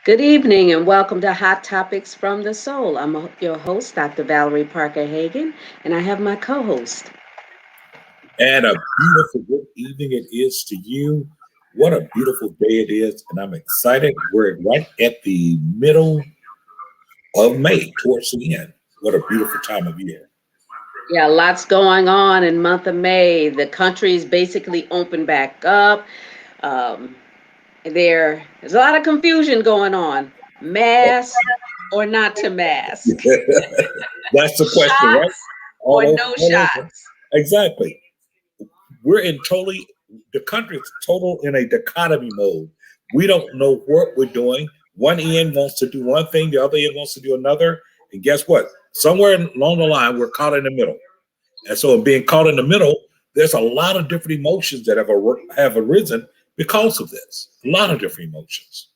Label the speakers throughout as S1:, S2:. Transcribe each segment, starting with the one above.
S1: Good evening and welcome to Hot Topics from the Soul. Your host, Dr. Valerie Parker Hagan, and I have my co host.
S2: And a beautiful good evening it is to you. What a beautiful day it is. And I'm excited. We're right at the middle of May, towards the end. What a beautiful time of year.
S1: Yeah, lots going on in month of May. The country's basically opened back up. Um, there's a lot of confusion going on. Mask or not to mask?
S2: That's the question, right?
S1: Shots or no
S2: All over.
S1: shots?
S2: Exactly. We're in totally, the country is total in a dichotomy mode. We don't know what we're doing. One end wants to do one thing, the other end wants to do another. And guess what? Somewhere along the line, we're caught in the middle. And so, in being caught in the middle, there's a lot of different emotions that have arisen because of this. A lot of different emotions.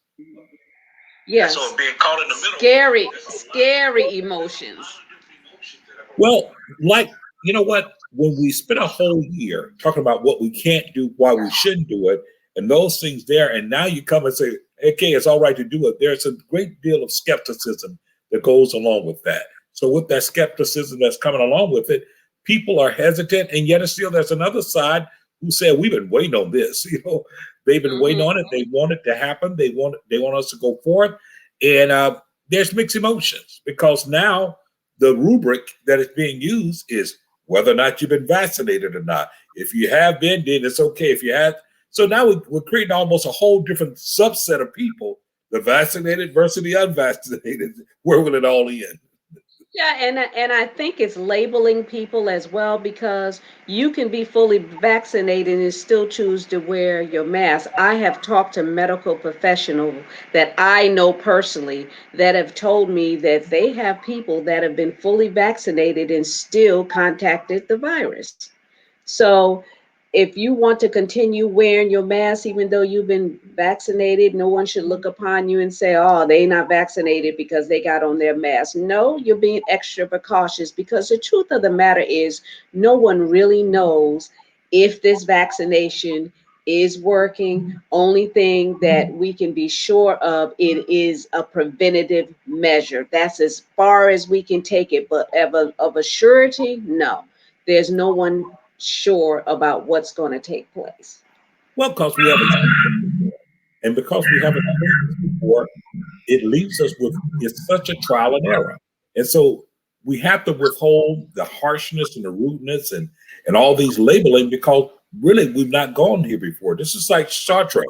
S1: Yes. And so being caught in the middle. Scary emotions.
S2: Well, like, you know what? When we spend a whole year talking about what we can't do, why we shouldn't do it, and those things there, and now you come and say, okay, it's all right to do it. There's a great deal of skepticism that goes along with that. So with that skepticism that's coming along with it, people are hesitant, and yet still there's another side who said, we've been waiting on this. They've been waiting on it. They want it to happen. They want us to go forward. And there's mixed emotions because now the rubric that is being used is whether or not you've been vaccinated or not. If you have been, then it's okay. If you have, so now we're creating almost a whole different subset of people, the vaccinated versus the unvaccinated. Where will it all end?
S1: Yeah, and I think it's labeling people as well because you can be fully vaccinated and still choose to wear your mask. I have talked to medical professionals that I know personally that have told me that they have people that have been fully vaccinated and still contacted the virus. So if you want to continue wearing your mask, even though you've been vaccinated, no one should look upon you and say, oh, they not vaccinated because they got on their mask. No, you're being extra precautious because the truth of the matter is no one really knows if this vaccination is working. Only thing that we can be sure of, it is a preventative measure. That's as far as we can take it. But of a surety, no. There's no one sure about what's going to take place.
S2: Well, because we haven't seen this before. And because we haven't seen this before, it leaves us with it's such a trial and error. And so we have to withhold the harshness and the rudeness and all these labeling because really we've not gone here before. This is like Star Trek.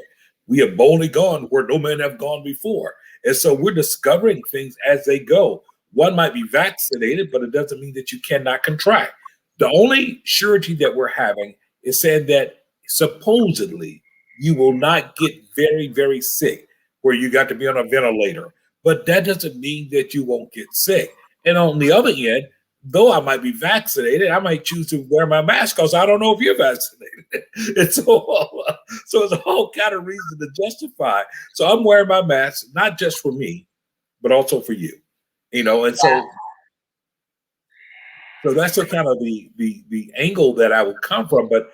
S2: We have boldly gone where no men have gone before. And so we're discovering things as they go. One might be vaccinated, but it doesn't mean that you cannot contract. The only surety that we're having is saying that supposedly you will not get very, very sick where you got to be on a ventilator. But that doesn't mean that you won't get sick. And on the other end, though I might be vaccinated, I might choose to wear my mask because I don't know if you're vaccinated. And so it's a whole kind of reason to justify. So I'm wearing my mask, not just for me, but also for you. And so that's the kind of the angle that I would come from. But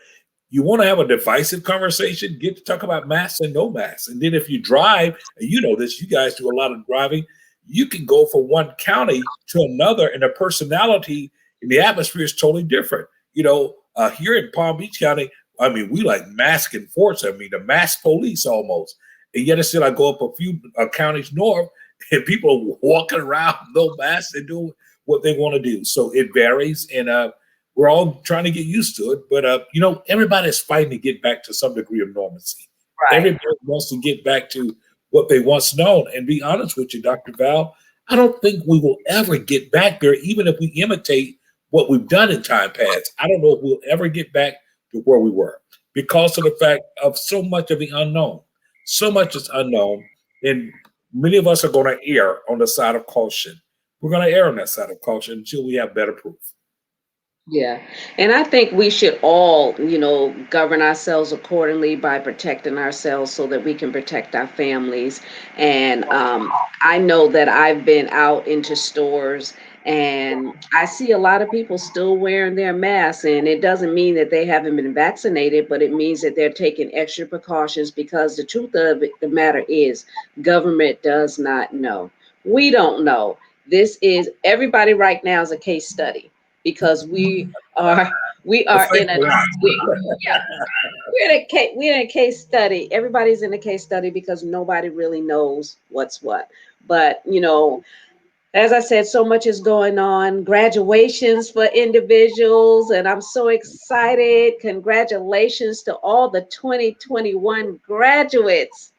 S2: you want to have a divisive conversation, get to talk about masks and no masks. And then if you drive, and you know this, you guys do a lot of driving, you can go from one county to another, and the personality in the atmosphere is totally different. Here in Palm Beach County, I mean, we like mask enforcement. I mean, the mask police almost. And yet still I go up a few counties north, and people are walking around no masks and doing what they want to do. So it varies, and we're all trying to get used to it. But everybody's fighting to get back to some degree of normalcy. Right. Everybody wants to get back to what they once known. And be honest with you, Dr. Val, I don't think we will ever get back there, even if we imitate what we've done in time past. I don't know if we'll ever get back to where we were because of the fact of so much of the unknown. So much is unknown, and many of us are going to err on the side of caution. We're going to err on that side of caution until we have better proof.
S1: Yeah. And I think we should all, govern ourselves accordingly by protecting ourselves so that we can protect our families. And I know that I've been out into stores And I see a lot of people still wearing their masks, and it doesn't mean that they haven't been vaccinated, but it means that they're taking extra precautions because the truth of the matter is government does not know. We don't know. This is everybody right now is a case study because are we
S2: Well,
S1: are
S2: thanks
S1: in a
S2: a lot.
S1: yeah, we're in a case study. Everybody's in a case study because nobody really knows what's what. But as I said, so much is going on. Graduations for individuals, and I'm so excited. Congratulations to all the 2021 graduates.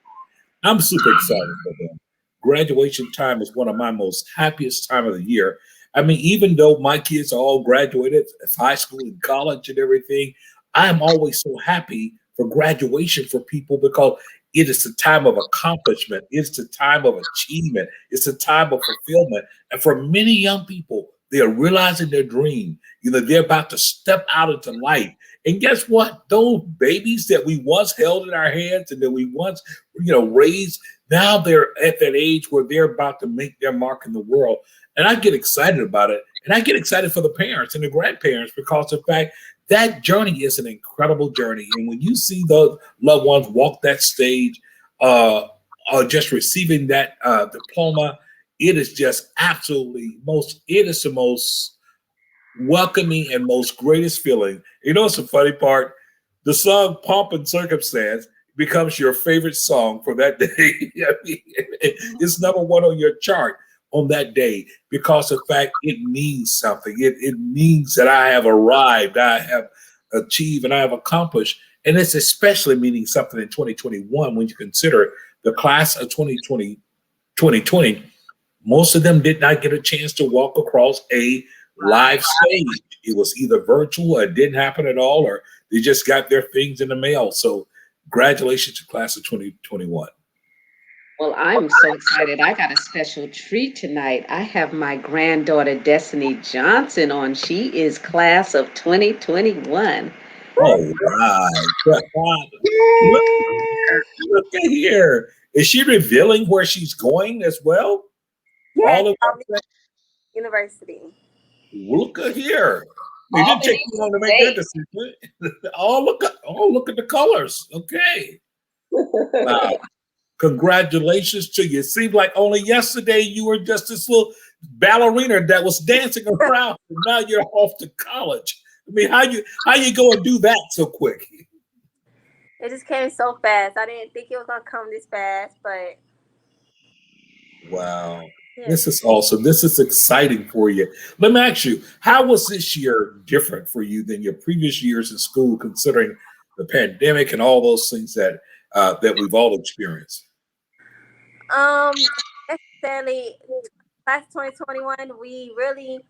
S2: I'm super excited for them. Graduation time is one of my most happiest time of the year. I mean, even though my kids are all graduated high school and college and everything, I'm always so happy for graduation for people because it is a time of accomplishment. It's a time of achievement. It's a time of fulfillment. And for many young people, they are realizing their dream. They're about to step out into life. And guess what? Those babies that we once held in our hands and that we once raised. Now they're at that age where they're about to make their mark in the world. And I get excited about it. And I get excited for the parents and the grandparents because of the fact that journey is an incredible journey. And when you see those loved ones walk that stage, just receiving that diploma, it is just it is the most welcoming and most greatest feeling. It's the funny part. The song Pomp and Circumstance becomes your favorite song for that day. I mean, it's number one on your chart on that day because of the fact it means something. It means that I have arrived, I have achieved, and I have accomplished. And it's especially meaning something in 2021 when you consider the class of 2020. Most of them did not get a chance to walk across a live stage. It was either virtual or it didn't happen at all, or they just got their things in the mail. So, congratulations to class of 2021.
S1: Well, I'm so excited. I got a special treat tonight. I have my granddaughter, Destiny Johnson, on. She is class of 2021.
S2: All right. Look,
S3: Yay!
S2: look at here. Is she revealing where she's going as well?
S3: Yes,
S2: All of
S3: Albany
S2: that.
S3: University.
S2: Look at here. It didn't take
S1: Albany
S2: you long to make that
S1: State.
S2: decision. Look at the colors. Okay. Wow. Congratulations to you. It seemed like only yesterday you were just this little ballerina that was dancing around, and now you're off to college. I mean, how you go and do that so quick?
S3: It just came so fast. I didn't think it was gonna come this fast, but
S2: Wow.
S3: yes.
S2: This is awesome. This is exciting for you. Let me ask you, how was this year different for you than your previous years in school, considering the pandemic and all those things that we've all experienced?
S3: Necessarily, class 2021, we really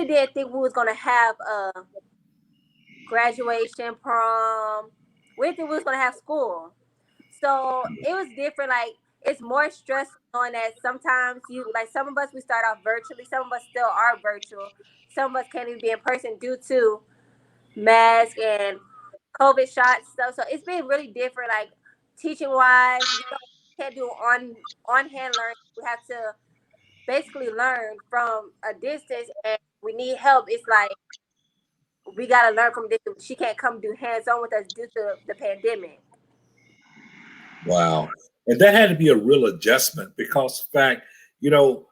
S3: didn't think we was gonna have a graduation, prom. We didn't think we was gonna have school. So it was different. Like it's more stressful on that sometimes you like some of us we start off virtually, some of us still are virtual, some of us can't even be in person due to mask and COVID shots stuff. So it's been really different. Like teaching wise, can't do on hand learning. We have to basically learn from a distance, and we need help. It's like we gotta learn from this. She can't come do hands on with us due to the pandemic.
S2: Wow. And that had to be a real adjustment because, in fact, you know,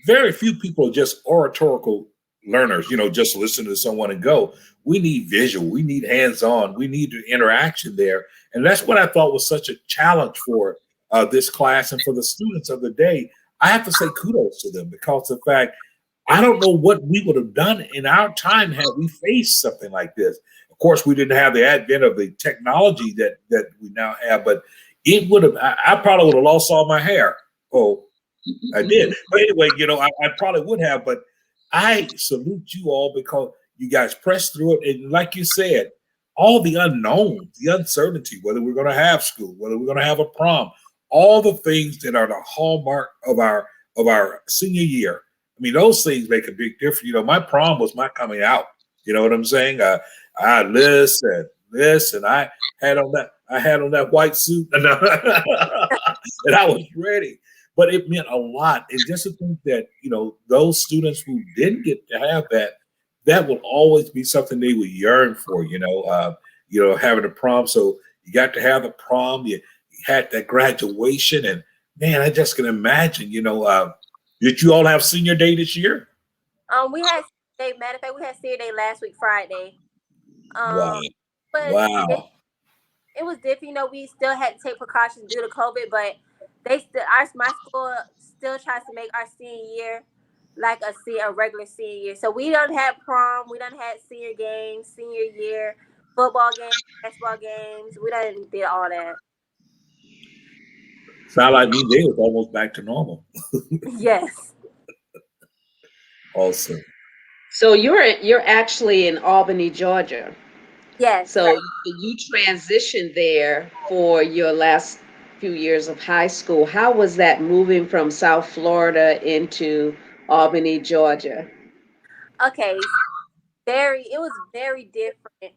S2: very few people are just oratorical learners, just listen to someone and go. We need visual, we need hands-on, we need the interaction there. And that's what I thought was such a challenge for this class and for the students of the day. I have to say kudos to them because of the fact I don't know what we would have done in our time had we faced something like this. Of course, we didn't have the advent of the technology that we now have, but it would have. I probably would have lost all my hair. Oh, I did. But anyway, I probably would have, but I salute you all because you guys pressed through it. And like you said, all the unknown, the uncertainty, whether we're going to have school, whether we're going to have a prom, all the things that are the hallmark of our senior year. I mean, those things make a big difference. My prom was my coming out. You know what I'm saying? I had this, and I had on that white suit, and I was ready. but it meant a lot. And just to think that, those students who didn't get to have that, that will always be something they would yearn for, having a prom. So you got to have the prom, you had that graduation, and man, I just can imagine, did you all have senior day this year?
S3: We had senior day. Matter of fact, we had senior day last week Friday.
S2: Wow.
S3: Um, but
S2: Wow.
S3: it was different. We still had to take precautions due to COVID, but they still my school still tries to make our senior year like a regular senior year. So we don't have prom, we don't have senior games, senior year football games, basketball games. We done did all that.
S2: Sound like me, they was almost back to normal.
S3: Yes,
S2: Also.
S1: So you're actually in Albany, Georgia.
S3: yes.
S1: So you transitioned there for your last few years of high school. How was that moving from South Florida into Albany, Georgia?
S3: Okay, it was very different.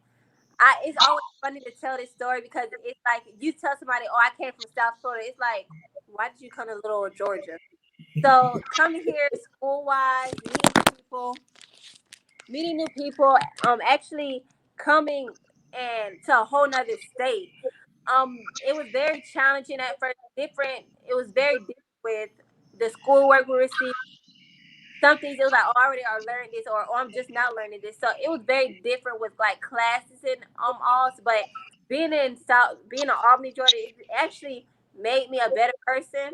S3: It's always funny to tell this story because it's like you tell somebody, "Oh, I came from South Florida." It's like, why did you come to Little Georgia? So coming here school wise, meeting new people, actually coming and to a whole nother state. It was very challenging at first. Different. It was very different with the schoolwork we received. Some things it was like, oh, I already are learning this, or oh, I'm just now learning this. So it was very different with like classes and all. But being in Albany, Georgia, it actually made me a better person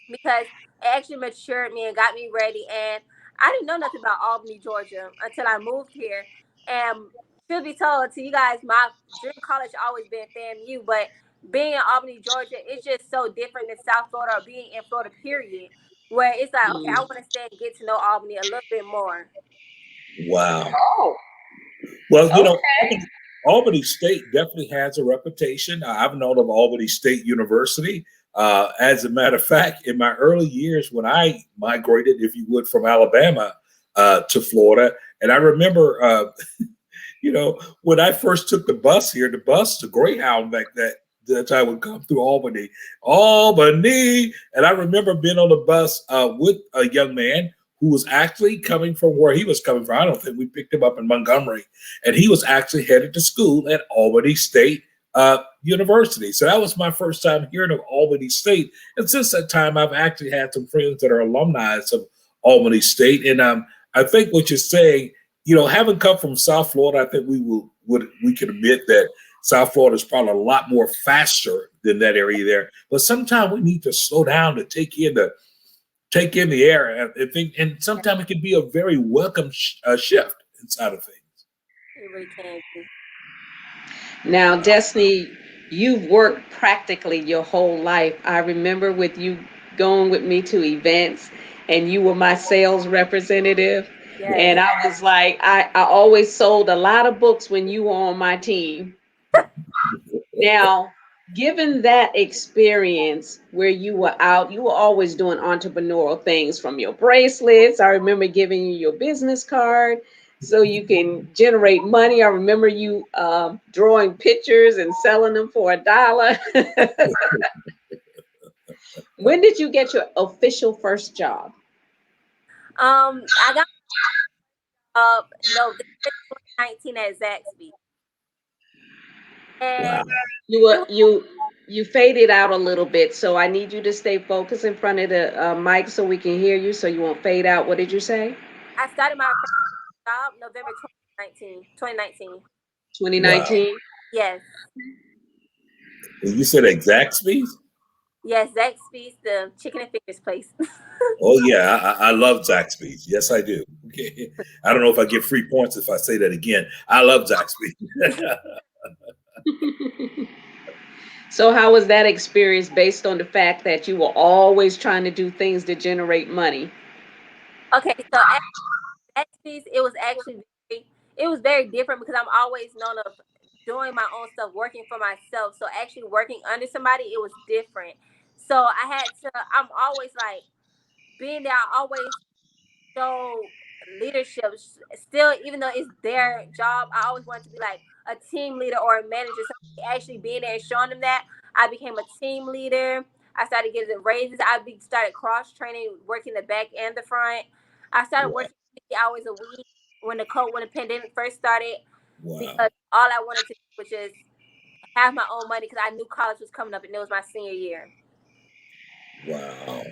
S3: because it actually matured me and got me ready. And I didn't know nothing about Albany, Georgia until I moved here. And truth be told, to you guys, my dream college always been FAMU, but being in Albany, Georgia, it's just so different than South Florida or being in Florida, period. Where it's like, okay, I
S1: Mm.
S3: want to stay and get to know Albany a little bit more.
S2: Wow.
S1: Oh,
S2: Well,
S1: okay.
S2: Albany State definitely has a reputation. I've known of Albany State University. As a matter of fact, in my early years when I migrated, if you would, from Alabama to Florida, and I remember, when I first took the bus here, the Greyhound back that time would come through Albany, and I remember being on the bus with a young man who was actually coming from where he was coming from. I don't think we picked him up in Montgomery, and he was actually headed to school at Albany State University. So that was my first time hearing of Albany State, and since that time, I've actually had some friends that are alumni of Albany State, and I think what you're saying, having come from South Florida, I think we can admit that South Florida is probably a lot more faster than that area there. But sometimes we need to slow down to take in the air and think, and sometimes it can be a very welcome shift inside of things.
S3: It really can be.
S1: Now, Destiny, you've worked practically your whole life. I remember with you going with me to events and you were my sales representative.
S3: Yes.
S1: And I was like, I always sold a lot of books when you were on my team. Now, given that experience where you were out, you were always doing entrepreneurial things from your bracelets. I remember giving you your business card so you can generate money. I remember you drawing pictures and selling them for $1. When did you get your official first job?
S3: I got November 2019 at Zaxby,
S2: Wow.
S3: and
S1: You
S3: it
S1: were
S3: was
S1: you faded out a little bit, so I need you to stay focused in front of the mic so we can hear you, so you won't fade out. What did you say?
S3: I started my first job November 2019. 2019.
S2: Wow.
S1: 2019.
S3: Yes.
S2: And you said exact speed?
S3: Yes, Zaxby's, the chicken and fingers place.
S2: Oh yeah, I love Zaxby's. Yes, I do. Okay. I don't know if I get free points if I say that again. I love Zaxby's.
S1: So how was that experience based on the fact that you were always trying to do things to generate money?
S3: Okay, so at Zaxby's, it was very different because I'm always known of doing my own stuff, working for myself. So actually working under somebody, it was different. So I'm always like being there. I always show leadership. Still, even though it's their job, I always wanted to be like a team leader or a manager. So actually being there and showing them that, I became a team leader. I started getting raises. Started cross training, working the back and the front. I started
S2: Wow.
S3: working 50 hours a week when the pandemic first started,
S2: Wow.
S3: because all I wanted to do was just have my own money, because I knew college was coming up and it was my senior year.
S2: Wow.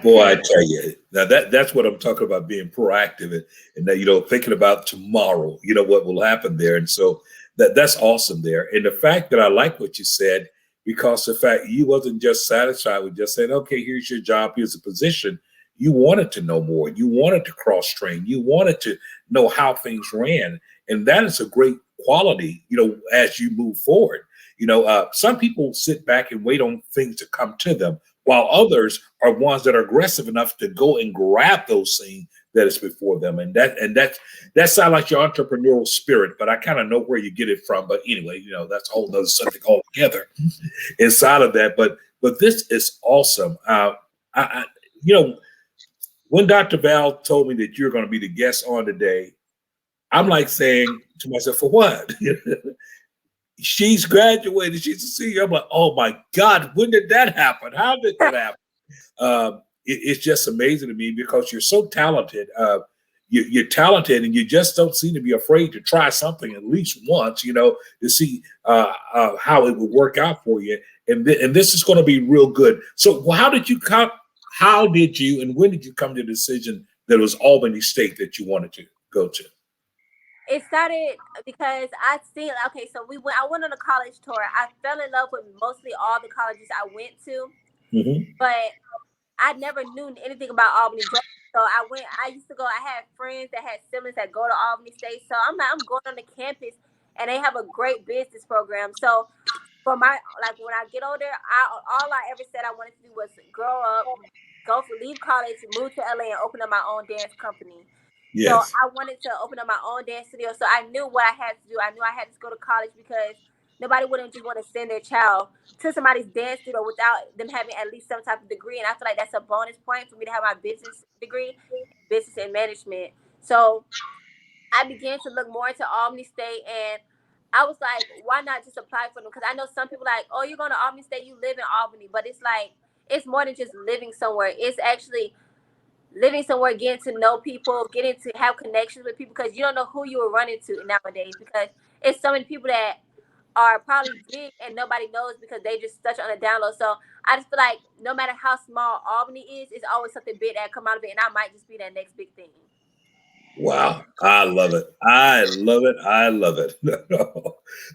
S2: Boy, I
S1: Okay.
S2: tell you, now that's what I'm talking about, being proactive, and that, thinking about tomorrow, what will happen there. And so that's awesome there. And the fact that I like what you said, because the fact you wasn't just satisfied with just saying, okay, here's your job, here's a position. You wanted to know more. You wanted to cross train. You wanted to know how things ran. And that is a great quality, as you move forward. Some people sit back and wait on things to come to them, while others are ones that are aggressive enough to go and grab those things that is before them. And that sounds like your entrepreneurial spirit, but I kind of know where you get it from. But anyway, that's a whole other subject altogether inside of that. But this is awesome. I when Dr. Val told me that you're going to be the guest on today, I'm like saying to myself, for what? She's graduated. She's a senior. I'm like, oh my God, when did that happen? How did that happen? It's just amazing to me, because you're so talented. You're talented, and you just don't seem to be afraid to try something at least once, to see how it would work out for you. And this is going to be real good. So how did you come? How did you, and when did you come to the decision that it was Albany State that you wanted to go to?
S3: It started because I went on a college tour. I fell in love with mostly all the colleges I went to, but I never knew anything about Albany, Georgia. So I used to go. I had friends that had siblings that go to Albany State. So I'm going on the campus, and they have a great business program. So for when I get older, all I ever said I wanted to do was grow up, leave college, move to LA, and open up my own dance company.
S2: Yes.
S3: So I wanted to open up my own dance studio. So I knew what I had to do. I knew I had to go to college, because nobody wouldn't just want to send their child to somebody's dance studio without them having at least some type of degree. And I feel like that's a bonus point for me to have my business degree, business and management. So I began to look more into Albany State, and I was like, why not just apply for them? Because I know some people like, oh, you're going to Albany State, you live in Albany. But it's like, it's more than just living somewhere. It's actually living somewhere, getting to know people, getting to have connections with people, because you don't know who you will run into nowadays, because it's so many people that are probably big and nobody knows because they just touch on a download. So I just feel like no matter how small Albany is, it's always something big that come out of it, and I might just be that next big thing.
S2: Wow. I love it. I love it. I love it.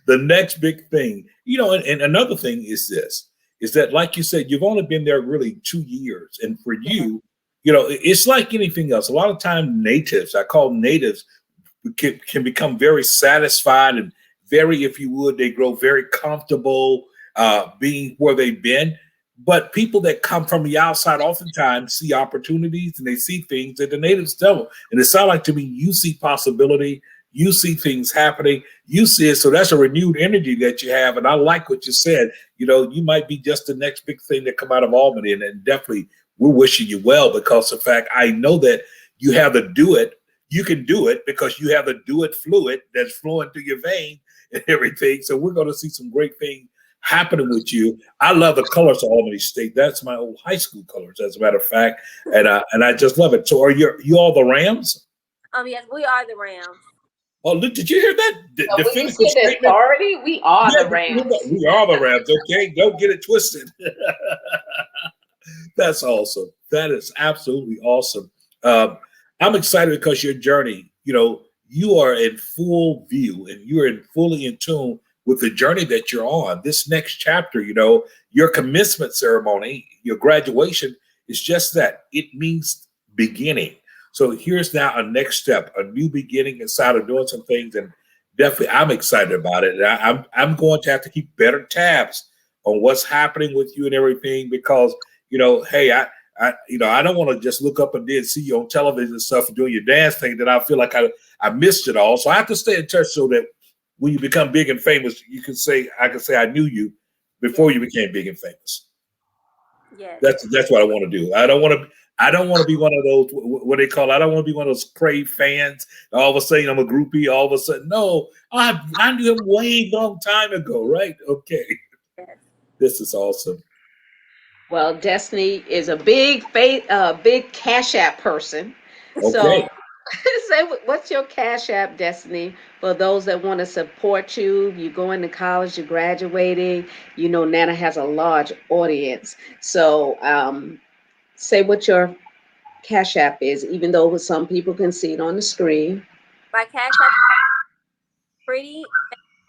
S2: The next big thing, and another thing is this, is that, like you said, you've only been there really 2 years. And for you, it's like anything else. A lot of time I call natives, can become very satisfied and very, if you would, they grow very comfortable being where they've been. But people that come from the outside oftentimes see opportunities, and they see things that the natives tell them. And it sounds like to me, you see possibility, you see things happening, you see it. So that's a renewed energy that you have. And I like what you said. You might be just the next big thing that come out of Albany. And definitely we're wishing you well, because of the fact I know that you have the do it. You can do it because you have the do it fluid that's flowing through your vein and everything. So we're going to see some great things happening with you. I love the colors of Albany State. That's my old high school colors, as a matter of fact, and I just love it. So, are you all the Rams?
S3: Yes, we are the Rams.
S2: Oh, look, did you hear that?
S1: When you see the authority, we are the Rams.
S2: We are the Rams. Okay, don't get it twisted. That's awesome. That is absolutely awesome. I'm excited because your journey, you are in full view, and you are fully in tune with the journey that you're on. This next chapter, your commencement ceremony, your graduation is just that. It means beginning. So here's now a next step, a new beginning inside of doing some things. And definitely I'm excited about it. And I'm going to have to keep better tabs on what's happening with you and everything, because, hey, I don't want to just look up and then see you on television and stuff and doing your dance thing that I feel like I missed it all. So I have to stay in touch so that when you become big and famous, I can say I knew you before you became big and famous.
S3: Yes.
S2: That's what I want to do. I don't want to be one of those, what they call, I don't want to be one of those crave fans. All of a sudden I'm a groupie. All of a sudden, no, I knew him way long time ago, right? Okay.
S3: Yes.
S2: This is awesome.
S1: Well, Destiny is a big Cash App person. So
S2: Okay.
S1: say what's your Cash App, Destiny, for those that want to support you? You going to college, you're graduating. You know, Nana has a large audience. So say what your Cash App is, even though some people can see it on the screen.
S3: My cash app pretty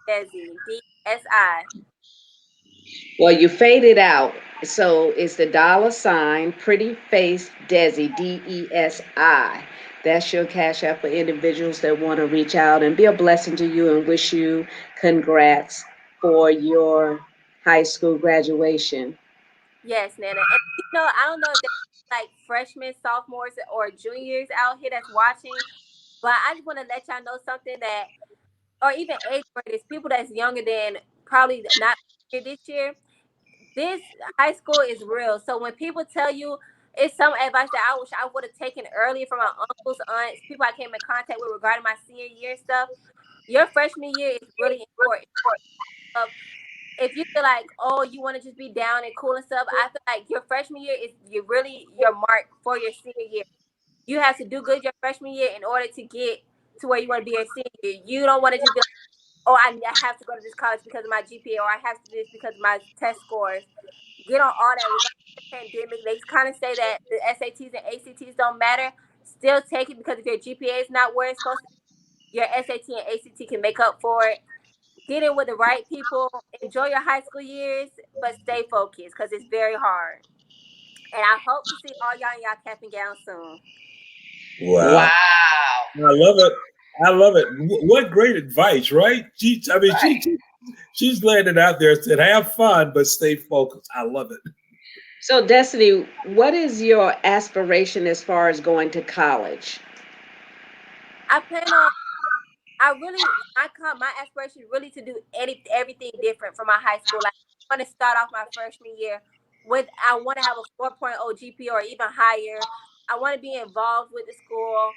S3: Desi DSI.
S1: Well, you fade it out. So it's the $ pretty face Desi, DESI. That's your Cash App for individuals that want to reach out and be a blessing to you and wish you congrats for your high school graduation.
S3: Yes, Nana. And I don't know if there's like freshmen, sophomores, or juniors out here that's watching, but I just want to let y'all know something that, or even eighth graders, people that's younger than probably not here this year. This high school is real. So when people tell you it's some advice that I wish I would have taken earlier from my uncles, aunts, people I came in contact with regarding my senior year stuff, your freshman year is really important. If you feel like, oh, you want to just be down and cool and stuff, I feel like your freshman year is you really your mark for your senior year. You have to do good your freshman year in order to get to where you want to be your senior year. You don't want to just be like, oh, I have to go to this college because of my GPA, or I have to do this because of my test scores. Get on all that. Regardless of the pandemic, they kind of say that the SATs and ACTs don't matter. Still take it, because if your GPA is not where it's supposed to be, your SAT and ACT can make up for it. Get in with the right people. Enjoy your high school years, but stay focused because it's very hard. And I hope to see all y'all in y'all cap and gown soon.
S2: Wow.
S1: Wow.
S2: I love it. I love it. What great advice, right? She's laying it out there. Said, "Have fun, but stay focused." I love it.
S1: So, Destiny, what is your aspiration as far as going to college?
S3: I plan on. I really, my aspiration is really to do everything different from my high school. Like, I want to start off my freshman year with. I want to have a 4.0 GPA or even higher. I want to be involved with the school.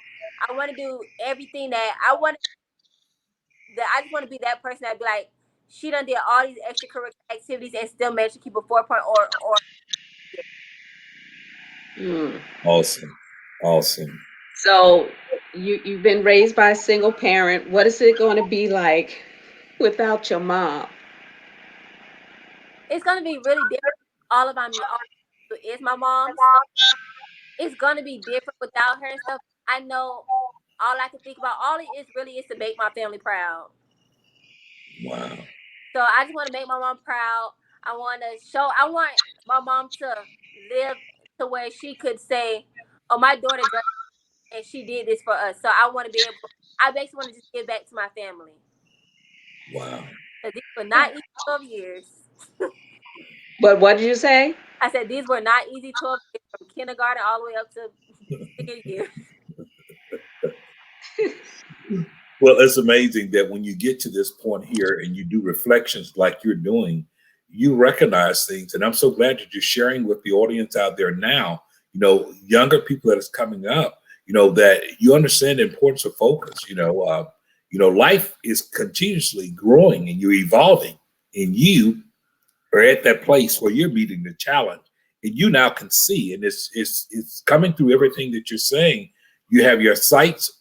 S3: I want to do everything that I want. That I just want to be that person that be like, she done did all these extracurricular activities and still managed to keep a 4.0 or
S1: Hmm.
S2: Awesome. Awesome.
S1: So you've been raised by a single parent. What is it going to be like without your mom?
S3: it's gonna be really different. All about me. All is my mom, so it's gonna be different without her and stuff. I know all I can think about, all it is really is to make my family proud.
S2: Wow.
S3: So I just want to make my mom proud. I want my mom to live to where she could say, "Oh, my daughter does, and she did this for us." So I want to be able. I basically want to just give back to my family.
S2: Wow.
S3: But these were not easy 12 years.
S1: But what did you say?
S3: I said these were not easy 12 years from kindergarten all the way up to senior year.
S2: Well, it's amazing that when you get to this point here and you do reflections like you're doing, you recognize things. And I'm so glad that you're sharing with the audience out there now, younger people that is coming up, that you understand the importance of focus. Life is continuously growing and you're evolving, and you are at that place where you're meeting the challenge, and you now can see, and it's coming through everything that you're saying. You have your sights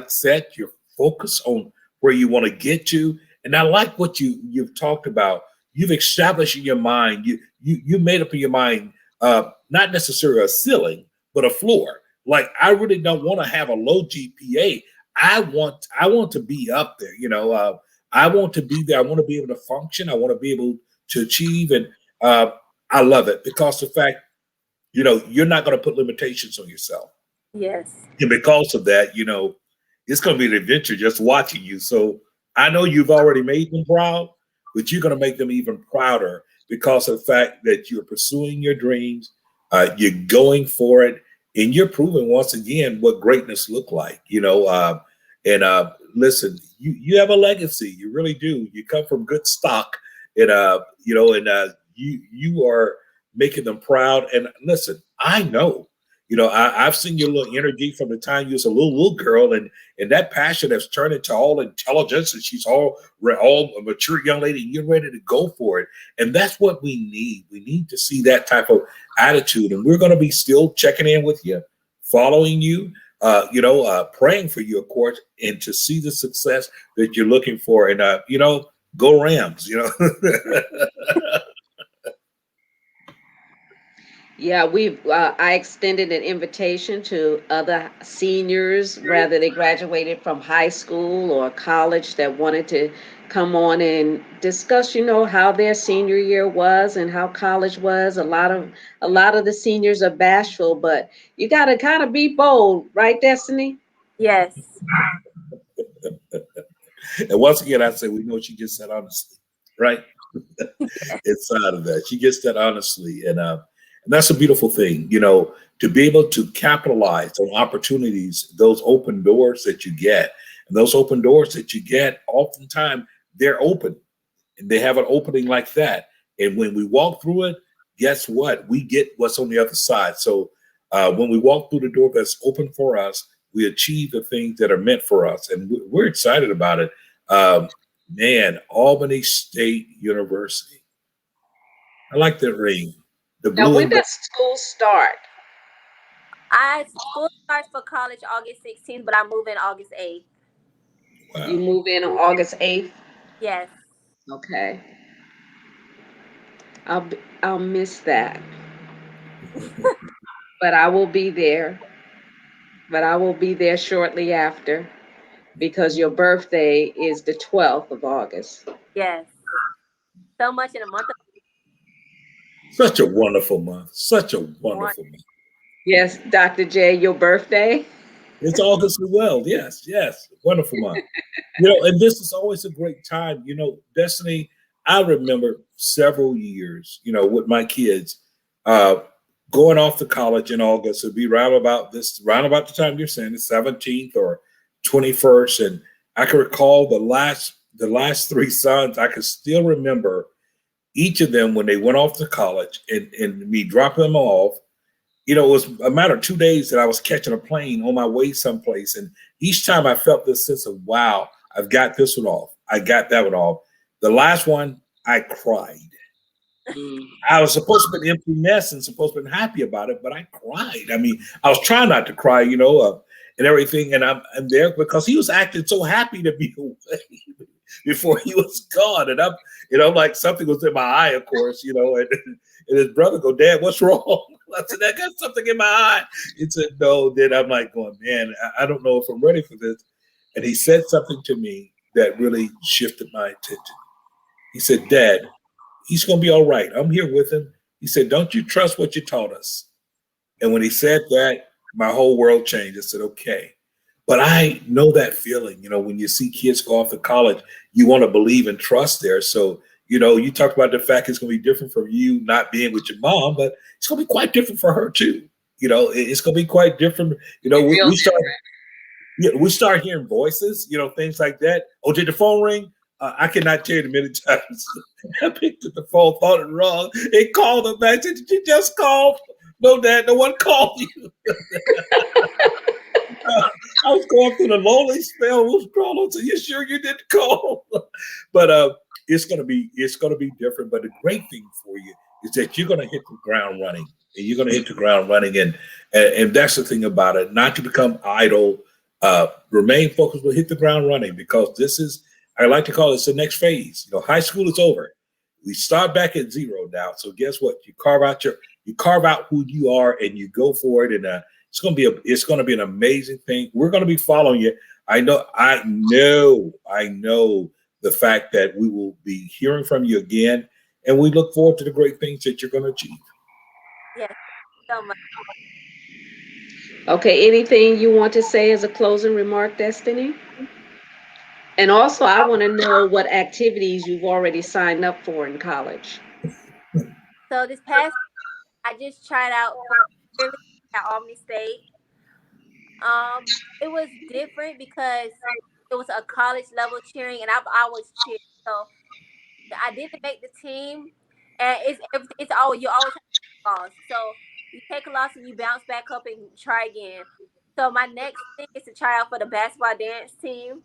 S2: set, your focus on where you want to get to. And I like what you've talked about. You've established in your mind, you made up in your mind, not necessarily a ceiling, but a floor. Like, I really don't want to have a low GPA. I want to be up there. I want to be there. I want to be able to function. I want to be able to achieve. And I love it because the fact, you're not going to put limitations on yourself.
S3: Yes.
S2: And because of that, it's going to be an adventure just watching you. So I know you've already made them proud, but you're going to make them even prouder because of the fact that you're pursuing your dreams, you're going for it, and you're proving once again what greatness look like. And listen, you have a legacy. You really do. You come from good stock, and you are making them proud. And listen, I know. I've seen your little energy from the time you was a little girl, and that passion has turned into all intelligence, and she's all a mature young lady, and you're ready to go for it. And that's what we need. We need to see that type of attitude, and we're going to be still checking in with you, following you, praying for you, of course, and to see the success that you're looking for. And go Rams.
S1: Yeah, I extended an invitation to other seniors, whether they graduated from high school or college, that wanted to come on and discuss, how their senior year was and how college was. A lot of the seniors are bashful, but you got to kind of be bold, right, Destiny?
S3: Yes.
S2: And once again, I say we know she gets that honestly, right? Inside of that, she gets that honestly, and that's a beautiful thing, to be able to capitalize on opportunities, those open doors that you get, and those open doors that you get, oftentimes they're open, and they have an opening like that, and when we walk through it, guess what? We get what's on the other side. So when we walk through the door that's open for us, we achieve the things that are meant for us, and we're excited about it. Um, Man, Albany State University. I like that ring, the
S1: Now,
S2: blue
S1: when
S2: and gold.
S1: does school start?
S3: I school starts for college August 16th, but I'm moving August 8th.
S1: You
S2: Wow.
S1: move in on August 8th?
S3: Yes.
S1: Okay. I'll miss that, but I will be there. But I will be there shortly after, because your birthday is the 12th of August.
S3: Yes. So much in a month of
S2: Such a wonderful month. Such a
S3: one.
S2: wonderful month.
S1: Yes, Dr. J, your birthday?
S2: It's August as well. Yes, yes. Wonderful month. And this is always a great time. Destiny, I remember several years, with my kids, uh, going off to college in August. It'd be round about the time you're saying, the 17th or 21st. And I can recall the last three sons. I can still remember each of them when they went off to college, and me dropping them off. It was a matter of 2 days that I was catching a plane on my way someplace. And each time I felt this sense of, wow, I've got this one off. I got that one off. The last one, I cried.
S1: Mm.
S2: I was supposed to be an empty nest and supposed to be happy about it, but I cried. I mean, I was trying not to cry, and everything. And I'm there because he was acting so happy to be away before he was gone. And I'm like, something was in my eye, of course, and his brother go, Dad, what's wrong? I said, I got something in my eye. He said, no. Then I'm like going, man, I don't know if I'm ready for this. And he said something to me that really shifted my attention. He said, Dad, he's going to be all right. I'm here with him. He said, don't you trust what you taught us? And when he said that, my whole world changed. I said, okay. But I know that feeling, when you see kids go off to college, you want to believe and trust there. So, you talked about the fact it's going to be different from you not being with your mom, but it's going to be quite different for her too. It's going to be quite different. We,
S1: Real
S2: we start, yeah, we start hearing voices, things like that. Oh, did the phone ring? I cannot tell you the many times I picked up the phone, thought it wrong. It called them back. Said, did you just call? No, Dad, no one called you. I was going through the lonely spell. Was crawling. So you sure you didn't call? But it's gonna be different. But the great thing for you is that you're gonna hit the ground running, and you're gonna hit the ground running, and that's the thing about it. Not to become idle. Remain focused, but hit the ground running, because this is, I like to call this the next phase. High school is over. We start back at zero now. So guess what? You carve out who you are, and you go for it. And it's gonna be an amazing thing. We're gonna be following you. I know the fact that we will be hearing from you again, and we look forward to the great things that you're gonna achieve.
S3: yes, so much.
S1: Okay, anything you want to say as a closing remark, Destiny? And also, I want to know what activities you've already signed up for in college.
S3: So this past I just tried out for cheerleading at Albany State. It was different because it was a college level cheering, and I've always cheered. So I didn't make the team, and it's everything. It's all you always have to cause. So You take a loss and you bounce back up and try again. So my next thing is to try out for the basketball dance team.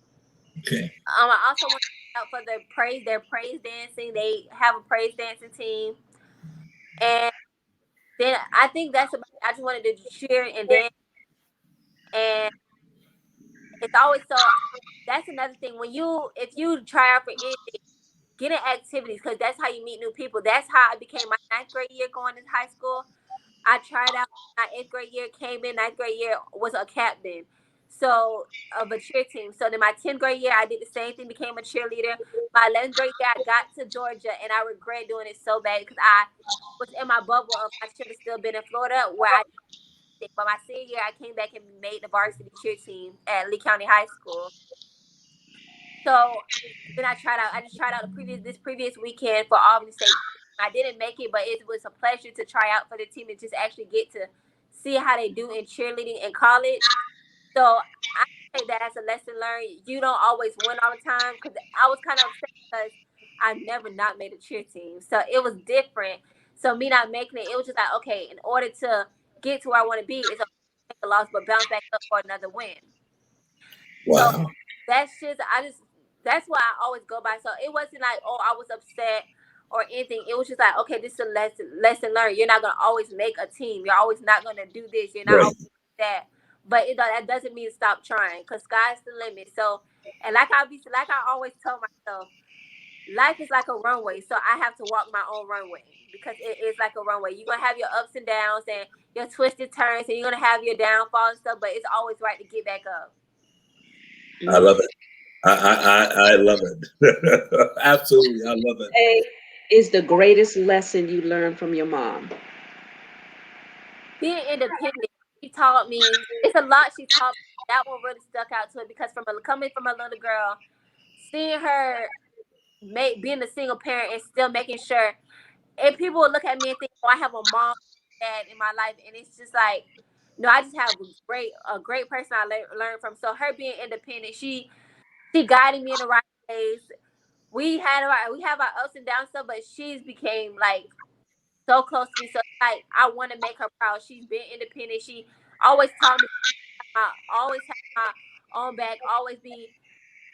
S2: Okay.
S3: I also want to try out for their praise dancing. They have a praise dancing team, and then I think that's about it. I just wanted to cheer and dance, and it's always so. That's another thing when if you try out for anything, get in activities because that's how you meet new people. That's how I became my ninth grade year going to high school. I tried out my eighth grade year, came in ninth grade year, was a captain. So of a cheer team. So then my 10th grade year, I did the same thing, became a cheerleader. My 11th grade year, I got to Georgia and I regret doing it so bad because I was in my bubble of I should have still been in Florida where I did. But my senior year, I came back and made the varsity cheer team at Lee County High School. So then I tried out. I just tried out this previous weekend for Albany State. I didn't make it, but it was a pleasure to try out for the team and just actually get to see how they do in cheerleading in college. So I take that as a lesson learned. You don't always win all the time because I was kind of upset because I've never not made a cheer team. So it was different. So me not making it, it was just like, okay, in order to get to where I want to be, it's okay to take a loss, but bounce back up for another win. So
S2: Wow.
S3: that's just that's what I always go by. So it wasn't like, oh, I was upset or anything. It was just like, okay, this is a lesson learned. You're not gonna always make a team. You're always not gonna do this. You're not
S2: Right.
S3: always that. But that doesn't mean stop trying because sky's the limit. So and like I always tell myself, life is like a runway. So I have to walk my own runway because it is like a runway. You're gonna have your ups and downs and your twisted turns and you're gonna have your downfalls and stuff, but it's always right to get back up.
S2: I love
S1: Mm.
S2: it. I love it. Absolutely. I love it.
S1: Say is the greatest lesson you learned from your mom?
S3: Being independent, she taught me. It's a lot she taught me. That one really stuck out to it because coming from a little girl, seeing her being a single parent and still making sure, and people will look at me and think, "Oh, I have a mom, dad in my life," and it's just like, no, I just have a great person I learned from. So her being independent, she guided me in the right ways. We have our ups and downs stuff, but she's became like so close to me. So like I want to make her proud. She's been independent. She always taught me always have my own back, always be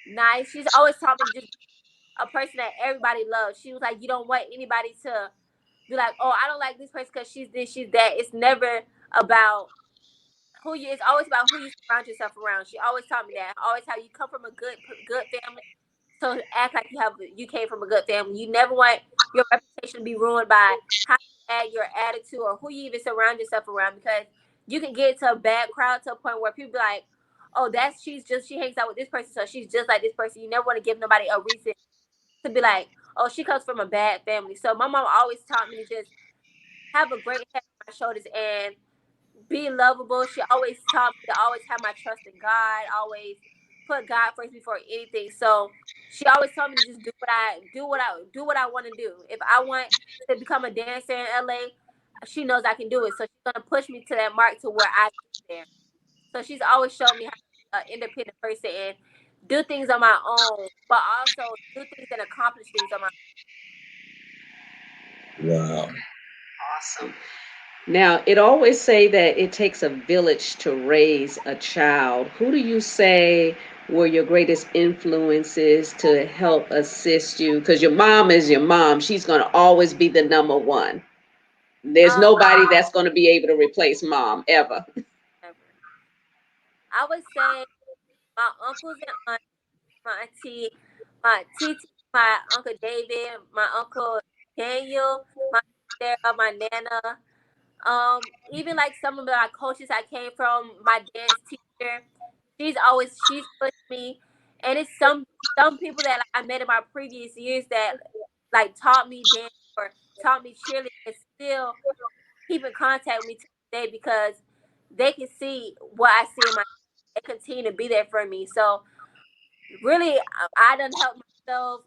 S3: nice. She's always taught me to just be a person that everybody loves. She was like, you don't want anybody to be like, oh, I don't like this person because she's this, she's that. It's never about who you. It's always about who you surround yourself around. She always taught me that. Always how you come from a good family. So act like you came from a good family. You never want your reputation to be ruined by how you act, your attitude, or who you even surround yourself around. Because you can get to a bad crowd to a point where people be like, "Oh, she hangs out with this person, so she's just like this person." You never want to give nobody a reason to be like, "Oh, she comes from a bad family." So my mom always taught me to just have a great head on my shoulders and be lovable. She always taught me to always have my trust in God, always put God first before anything. So she always told me to just do what I want to do. If I want to become a dancer in LA, she knows I can do it. So she's gonna push me to that mark to where I get there. So she's always showed me how to be an independent person and do things on my own, but also do things and accomplish things on my
S2: Wow.
S1: Awesome. Now, it always say that it takes a village to raise a child. Who do you say were your greatest influences to help assist you? Because your mom is your mom. She's going to always be the number one. There's
S3: own.
S1: nobody that's going to be able to replace mom ever.
S3: Whatever. I would say my uncles and aunts, my auntie, my TT, my uncle David, my uncle Daniel, my Sarah, my nana. Even like some of my coaches I came from, my dance teacher, she's pushed me, and it's some people that like, I met in my previous years that like taught me dance or taught me cheerleading and still keep in contact with me to this day because they can see what I see in my. They continue to be there for me. So really, I done helped myself.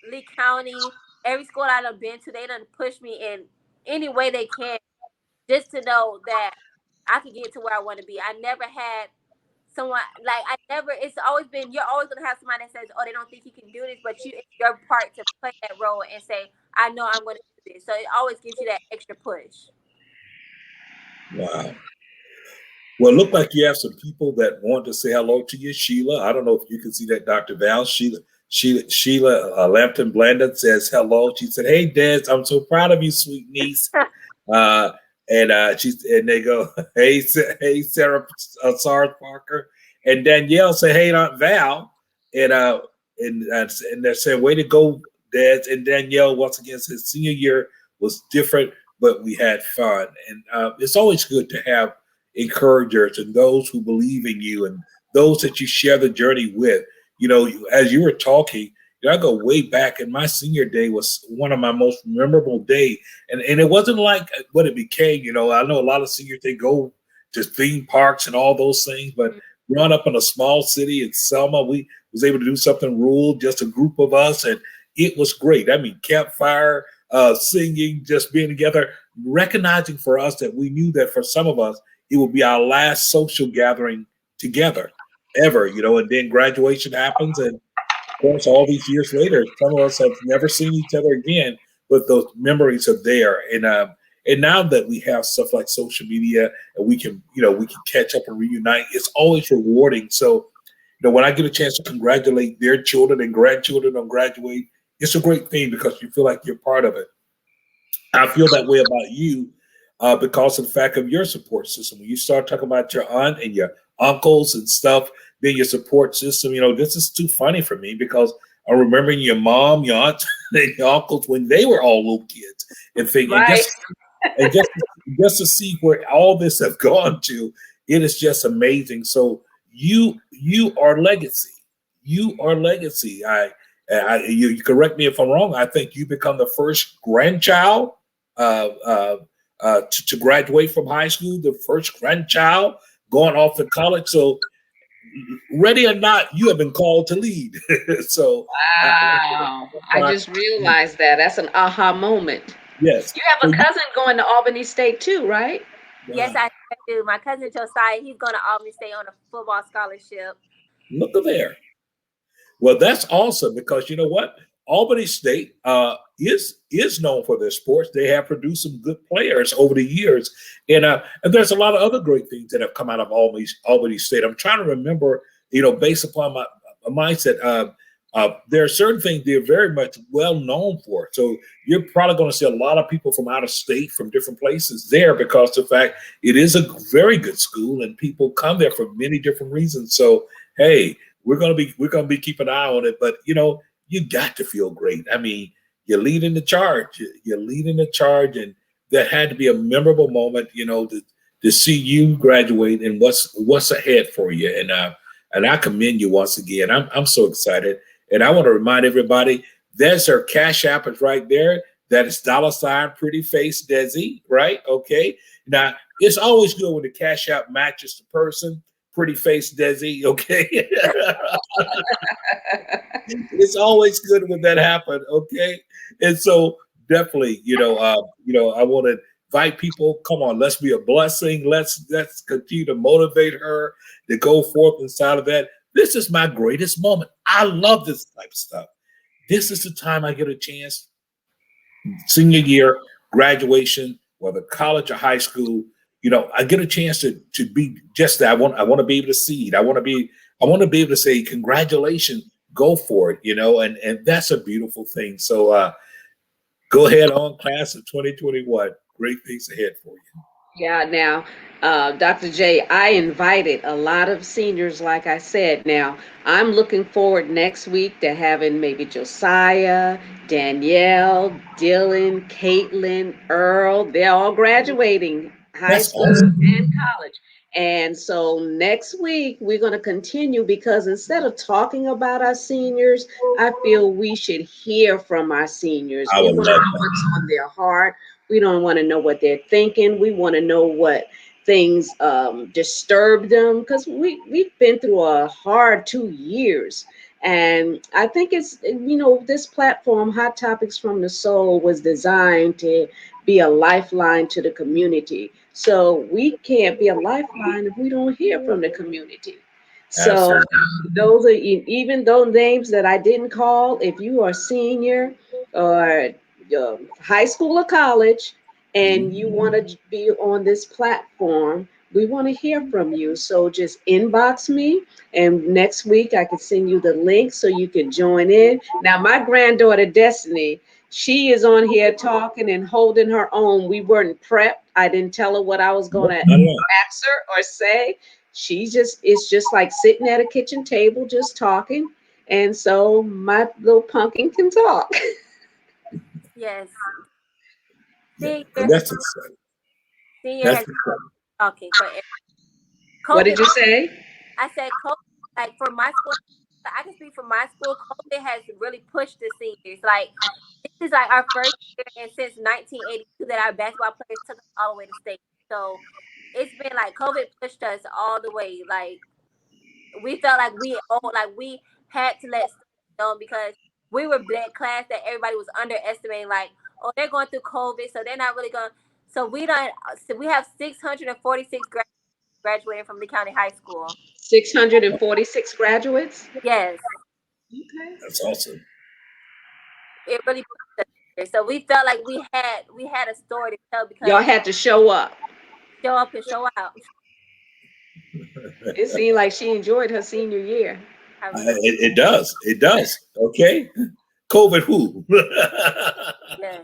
S3: Lee County, every school I done been to, they done push me in any way they can just to know that I can get to where I want to be. I never had someone like I never. It's always been you're always gonna have somebody that says, "Oh, they don't think you can do this," but it's your part to play that role and say, "I know I'm going to do this." So it always gives you that extra push.
S2: Wow. Well, it looked like you have some people that want to say hello to you, Sheila. I don't know if you can see that, Dr. Val. Sheila Lampton Blandon says hello. She said, "Hey, Des, I'm so proud of you, sweet niece." Uh, and they go, "Hey, hey, Sarah Sars Parker," and Danielle said, "Hey, Aunt Val," and and they're saying, "Way to go, Des." And Danielle once again says, "Senior year was different, but we had fun," and it's always good to have encouragers and those who believe in you and those that you share the journey with. You know, as you were talking, you know, I go way back, and my senior day was one of my most memorable days. And it wasn't like what it became. You know, I know a lot of seniors, they go to theme parks and all those things, but growing up in a small city in Selma, we was able to do something rural, just a group of us, and it was great. I mean, campfire, singing, just being together, recognizing for us that we knew that for some of us, it would be our last social gathering together ever, you know, and then graduation happens. And of course, all these years later, some of us have never seen each other again, but those memories are there. And now that we have stuff like social media and we can, you know, we can catch up and reunite, it's always rewarding. So, you know, when I get a chance to congratulate their children and grandchildren on graduate, it's a great thing because you feel like you're part of it. I feel that way about you because of the fact of your support system. When you start talking about your aunt and your uncles and stuff, being your support system, you know, this is too funny for me because I'm remembering your mom, your aunt, and your uncles when they were all little kids and things.
S1: Right.
S2: And just to see where all this have gone to, it is just amazing. So you are legacy. You are legacy. You correct me if I'm wrong. I think you become the first grandchild uh, uh, to graduate from high school, the first grandchild going off to college. So, ready or not, you have been called to lead. So,
S1: Wow. I just realized that. That's an aha moment.
S2: yes.
S1: You have
S2: So
S1: a cousin going to Albany State too, right?
S3: Yes,
S2: wow,
S3: I do. My cousin Josiah, he's going to Albany State on a football scholarship.
S2: look at there. Well, that's awesome because you know what? Albany State is known for their sports. They have produced some good players over the years, and there's a lot of other great things that have come out of Albany State. I'm trying to remember, you know, based upon my mindset. There are certain things they're very much well known for. So you're probably going to see a lot of people from out of state, from different places there, because the fact it is a very good school and people come there for many different reasons. So hey, we're gonna be keeping an eye on it. But you know, you got to feel great. I mean, you're leading the charge. You're leading the charge, and that had to be a memorable moment. You know, to see you graduate and what's ahead for you. And I commend you once again. I'm so excited. And I want to remind everybody there's her Cash App is right there. That is $ pretty face Desi, right? Okay. Now it's always good when the Cash App matches the person. Pretty face Desi, okay? It's always good when that happens, okay? And so definitely, I want to invite people. Come on, let's be a blessing. Let's continue to motivate her to go forth inside of that. This is my greatest moment. I love this type of stuff. This is the time I get a chance. Senior year, graduation, whether college or high school, you know, I get a chance to be just that. I want to be able to see it. I want to be able to say congratulations, go for it, you know, and that's a beautiful thing. So go ahead on, class of 2021. Great things ahead for you.
S1: Yeah, now, Dr. J, I invited a lot of seniors, like I said. Now, I'm looking forward next week to having maybe Josiah, Danielle, Dylan, Caitlin, Earl. They're all graduating high
S2: That's
S1: school
S2: awesome.
S1: and college. And so next week, we're going to continue because instead of talking about our seniors, I feel we should hear from our seniors.
S2: I
S1: We
S2: would
S1: want to
S2: love
S1: know
S2: that.
S1: what's on their heart. We don't want to know what they're thinking. We want to know what things disturb them because we've been through a hard 2 years. And I think this platform, Hot Topics from the Soul, was designed to be a lifeline to the community. So we can't be a lifeline if we don't hear from the community. So
S2: Absolutely.
S1: those are even those names that I didn't call. If you are senior or high school or college, and you want to be on this platform, we want to hear from you. So just inbox me, and next week I can send you the link so you can join in. Now, my granddaughter Destiny, she is on here talking and holding her own. We weren't prepped. I didn't tell her what I was going to ask her or say. She just, it's just like sitting at a kitchen table just talking. And so my little pumpkin can talk.
S3: Yes.
S2: Yeah,
S3: Senior,
S2: and that's exciting.
S3: senior
S2: That's
S3: has
S2: exciting.
S3: talking for
S1: What
S3: COVID.
S1: did you say?
S3: I said COVID, like for my school, I can speak for my school. COVID has really pushed the seniors. Like this is like our first year and since 1982 that our basketball players took us all the way to state. So it's been like COVID pushed us all the way. Like we felt like we had to let students know because we were that class that everybody was underestimating. Like, oh, they're going through COVID, so they're not really going. So we have 646 graduating from Lee County High School.
S1: 646 graduates?
S3: Yes,
S1: Okay.
S2: That's awesome.
S3: it really pushed us there. So we felt like we had a story to tell
S1: Y'all
S3: because
S1: had to show up.
S3: show up and show out.
S1: It seemed like she enjoyed her senior year.
S3: I really
S2: It does. It does. Okay. COVID who?
S3: yes.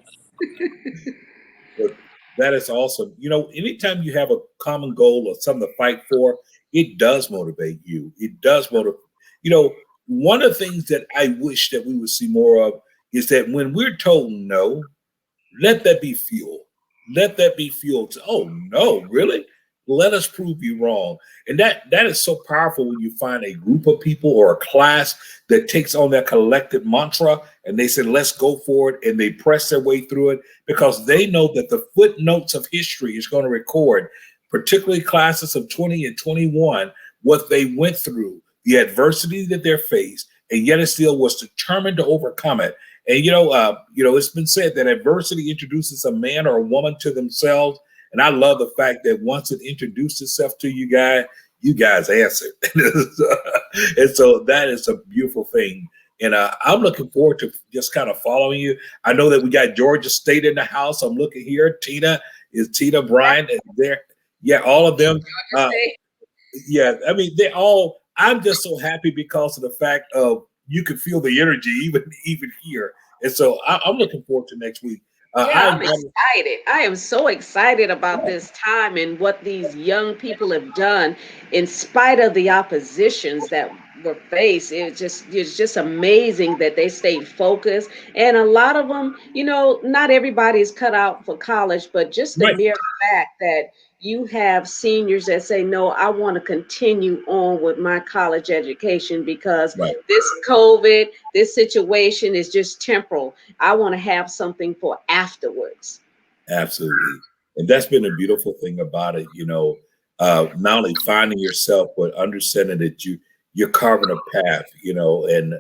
S2: But that is awesome. You know, anytime you have a common goal or something to fight for, it does motivate you. It does motivate. You know, one of the things that I wish that we would see more of is that when we're told no, let that be fuel. Let that be fuel to, oh no, really? Let us prove you wrong. And that is so powerful when you find a group of people or a class that takes on that collective mantra and they say, let's go for it, and they press their way through it because they know that the footnotes of history is going to record, particularly classes of 20 and 21, what they went through, the adversity that they faced, and yet it still was determined to overcome it. And it's been said that adversity introduces a man or a woman to themselves. And I love the fact that once it introduced itself to you guys answered. And so that is a beautiful thing. And I'm looking forward to just kind of following you. I know that we got Georgia State in the house. I'm looking here. Tina Bryant there. Yeah, all of them. Yeah, I mean, they all. I'm just so happy because of the fact of you can feel the energy even here, and so I'm looking forward to next week.
S1: Yeah, I'm excited. I am so excited about this time and what these young people have done in spite of the oppositions that were faced. It's just amazing that they stayed focused. And a lot of them, not everybody is cut out for college, but just the
S2: Right,
S1: mere fact that you have seniors that say, no, I want to continue on with my college education because
S2: right.
S1: this COVID, this situation is just temporal. I want to have something for afterwards.
S2: Absolutely. And that's been a beautiful thing about it, not only finding yourself, but understanding that you're carving a path, and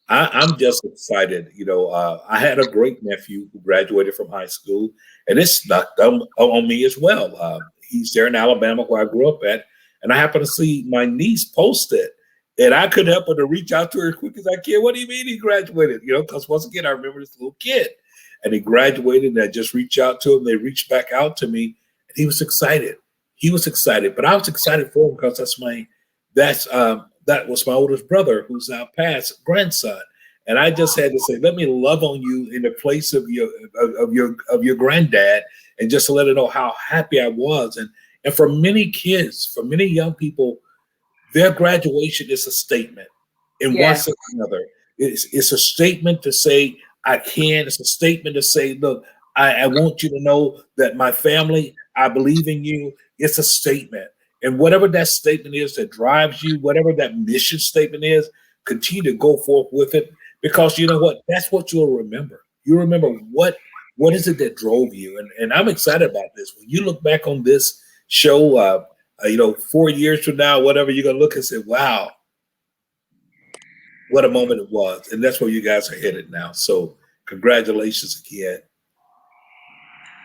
S2: I'm just excited. I had a great nephew who graduated from high school, and it snuck on me as well. He's there in Alabama where I grew up at, and I happened to see my niece post it. And I couldn't help but to reach out to her as quick as I can. What do you mean he graduated? Because once again, I remember this little kid. And he graduated, and I just reached out to him. They reached back out to me, and he was excited. He was excited, but I was excited for him because that was my oldest brother, who's now passed, grandson. And I just had to say, let me love on you in the place of your granddad, and just to let her know how happy I was. And for many kids, for many young people, their graduation is a statement in one
S1: Yes.
S2: sense or another. It's a statement to say, I can. It's a statement to say, look, I want you to know that my family, I believe in you. It's a statement. And whatever that statement is that drives you, whatever that mission statement is, continue to go forth with it because you know what? That's what you'll remember. You remember what is it that drove you? And I'm excited about this. When you look back on this show, 4 years from now, whatever, you're gonna look and say, "Wow, what a moment it was!" And that's where you guys are headed now. So, congratulations again.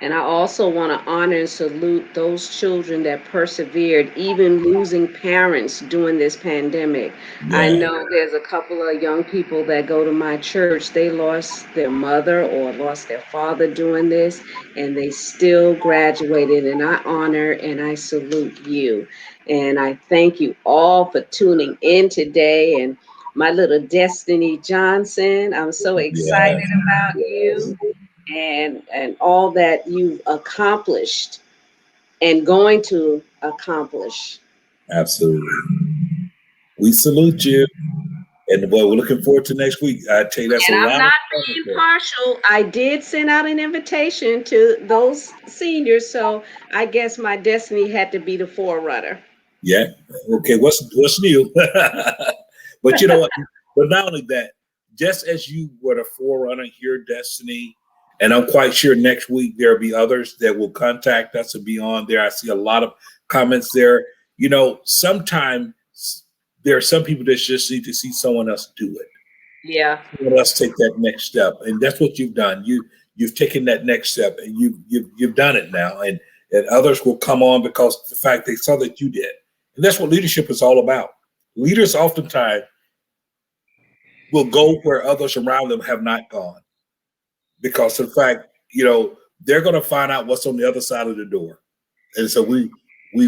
S1: And I also want to honor and salute those children that persevered, even losing parents during this pandemic. I
S2: Yeah,
S1: know there's a couple of young people that go to my church. They lost their mother or lost their father doing this, and they still graduated. And I honor and I salute you. And I thank you all for tuning in today. And my little Destiny Johnson, I'm so excited
S2: yes,
S1: about
S2: yes,
S1: you and all that you've accomplished and going to accomplish.
S2: absolutely. We salute you. And boy, we're looking forward to next week. I tell you, that's a
S1: And I'm
S2: lot of
S1: not
S2: fun
S1: being
S2: there.
S1: partial. I did send out an invitation to those seniors, so I guess my destiny had to be the forerunner.
S2: Yeah. Okay. What's new? But you know what? But not only that, just as you were the forerunner here, Destiny, and I'm quite sure next week there'll be others that will contact us and be on there. I see a lot of comments there. You know, sometimes there are some people that just need to see someone else do it.
S1: Yeah,
S2: Someone else take that next step, and that's what you've done. You've taken that next step, and you've done it now, and others will come on because of the fact they saw that you did, and that's what leadership is all about. Leaders oftentimes will go where others around them have not gone because of the fact, they're going to find out what's on the other side of the door. And so we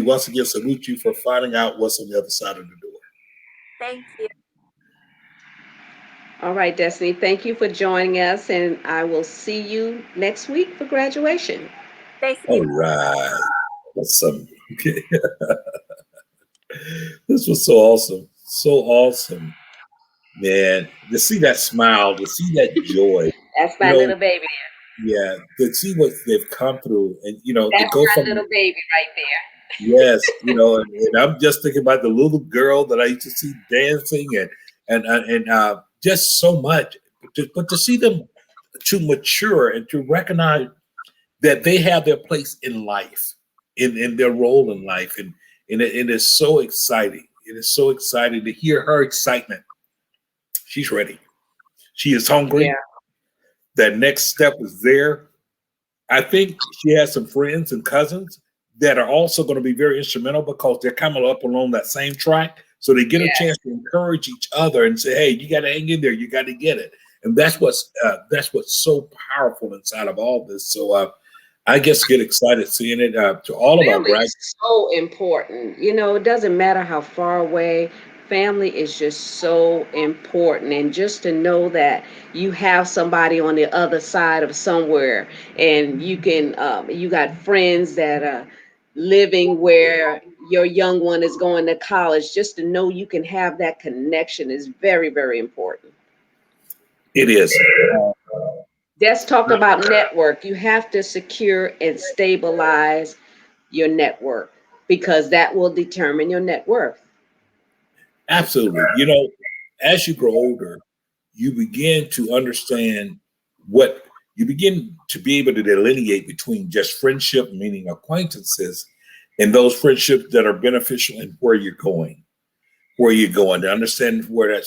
S2: once again salute you for finding out what's on the other side of the door.
S3: Thank you.
S1: all right, Destiny. Thank you for joining us, and I will see you next week for graduation.
S3: Thanks,
S2: All
S3: Steve.
S2: right. That's some okay. This was so awesome. So awesome. Man, to see that smile, to see that joy,
S1: That's
S2: you
S1: my
S2: know,
S1: little baby.
S2: yeah, to see what they've come through and to
S1: That's
S2: go
S1: my
S2: from
S1: little baby right there.
S2: yes, and I'm just thinking about the little girl that I used to see dancing and just so much, but to see them to mature and to recognize that they have their place in life, in their role in life, and it is so exciting. It is so exciting to hear her excitement. She's ready. She is
S1: Yeah,
S2: hungry. That next step is there. I think she has some friends and cousins that are also going to be very instrumental because they're coming up along that same track. So they get a
S1: yeah.
S2: chance to encourage each other and say, "Hey, you got to hang in there. You got to get it." And that's what's so powerful inside of all this. So I guess get excited seeing it. To all of our
S1: Family
S2: graduates,
S1: is so important. It doesn't matter how far away, family is just so important. And just to know that you have somebody on the other side of somewhere and you got friends that are living where your young one is going to college, just to know you can have that connection is very, very important.
S2: it is.
S1: Let's talk about network. You have to secure and stabilize your network because that will determine your net worth.
S2: Absolutely. As you grow older, you begin to understand what you begin to be able to delineate between just friendship, meaning acquaintances, and those friendships that are beneficial and where you're going to understand where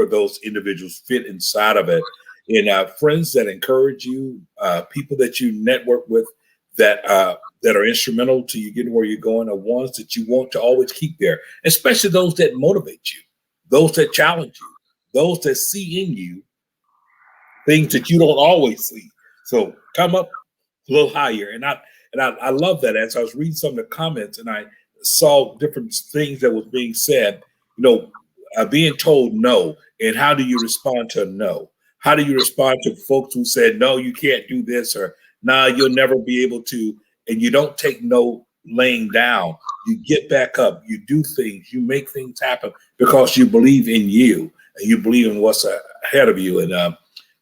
S2: those individuals fit inside of it. And friends that encourage you, people that you network with that are instrumental to you getting where you're going are ones that you want to always keep there, especially those that motivate you, those that challenge you, those that see in you things that you don't always see. So come up a little higher. And I love that as I was reading some of the comments and I saw different things that was being said, you know, being told no. And how do you respond to a no? How do you respond to folks who said, no, you can't do this or nah, you'll never be able to, and you don't take no laying down. You get back up, you do things, you make things happen because you believe in you and you believe in what's ahead of you. And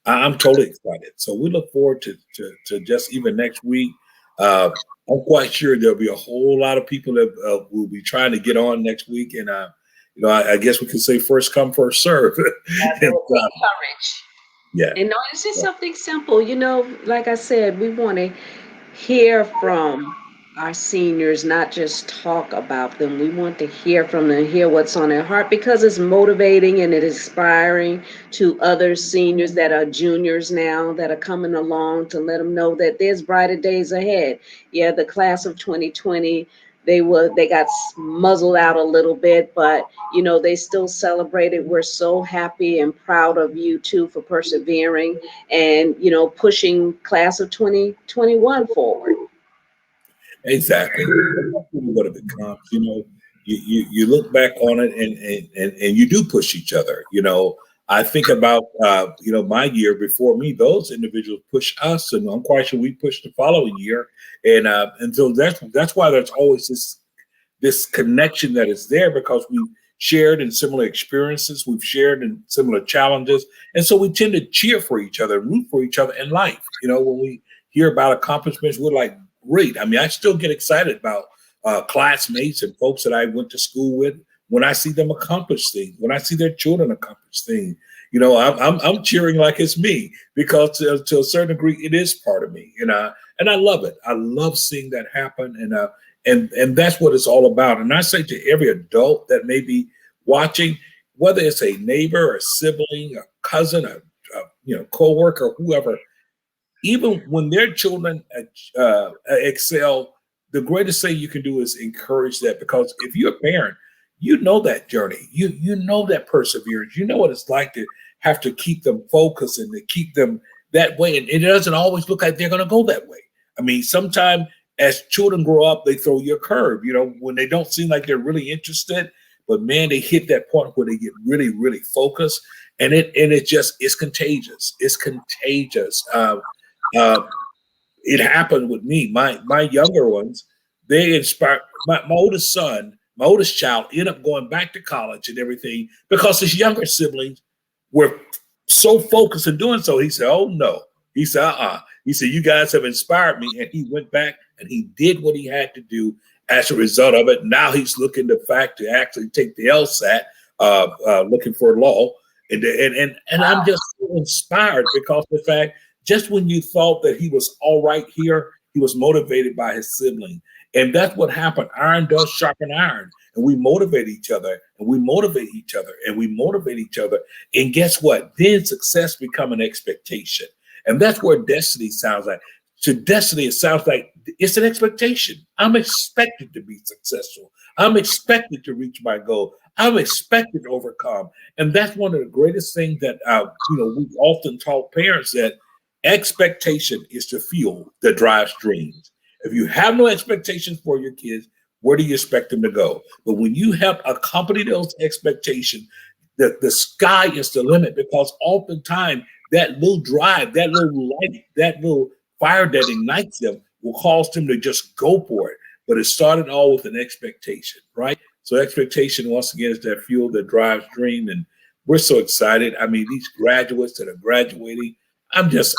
S2: I'm totally excited. So we look forward to just even next week. Uh, I'm quite sure there'll be a whole lot of people that will be trying to get on next week, and I guess we could say first come, first serve.
S1: That
S2: And,
S1: will take courage.
S2: yeah,
S1: And no, it's just something simple. Like I said, we want to hear from our seniors not just talk about them. We want to hear from them, hear what's on their heart because it's motivating and it is inspiring to other seniors that are juniors now that are coming along to let them know that there's brighter days ahead. Yeah, the class of 2020, they got muzzled out a little bit, but they still celebrated. We're so happy and proud of you too for persevering and pushing class of 2021 forward.
S2: Exactly. And that's really what it becomes. You look back on it and you do push each other. I think about my year before me, those individuals push us, and I'm quite sure we pushed the following year. And so that's why there's always this connection that is there because we've shared in similar experiences, we've shared in similar challenges, and so we tend to cheer for each other, root for each other in life. When we hear about accomplishments, we're like, great. I mean, I still get excited about classmates and folks that I went to school with when I see them accomplish things, when I see their children accomplish things. I'm cheering like it's me because to a certain degree, it is part of me, and I love it. I love seeing that happen, and that's what it's all about. And I say to every adult that may be watching, whether it's a neighbor, a sibling, a cousin, a coworker, whoever, even when their children excel, the greatest thing you can do is encourage that. Because if you're a parent, you know that journey, you know that perseverance, you know what it's like to have to keep them focused and to keep them that way. And it doesn't always look like they're going to go that way. I mean, sometimes as children grow up, they throw you a curve, when they don't seem like they're really interested, but man, they hit that point where they get really, really focused, and it's contagious. It's contagious. It happened with me. My younger ones, they inspired my oldest son, my oldest child ended up going back to college and everything because his younger siblings were so focused in doing so. He said, "Oh no." He said, He said, "You guys have inspired me." And he went back and he did what he had to do as a result of it. Now he's looking the fact to actually take the LSAT, looking for law. And I'm just so inspired because the fact, just when you thought that he was all right here, he was motivated by his sibling. And that's what happened. Iron does sharpen iron. And we motivate each other, and we motivate each other, and we motivate each other. And guess what? Then success become an expectation. And that's where destiny sounds like. To destiny, it sounds like it's an expectation. I'm expected to be successful. I'm expected to reach my goal. I'm expected to overcome. And that's one of the greatest things that we've often taught parents, that expectation is the fuel that drives dreams. If you have no expectations for your kids, where do you expect them to go? But when you help accompany those expectations, the sky is the limit, because oftentimes that little drive, that little light, that little fire that ignites them will cause them to just go for it. But it started all with an expectation, right? So expectation, once again, is that fuel that drives dream. And we're so excited. I mean, these graduates that are graduating, I just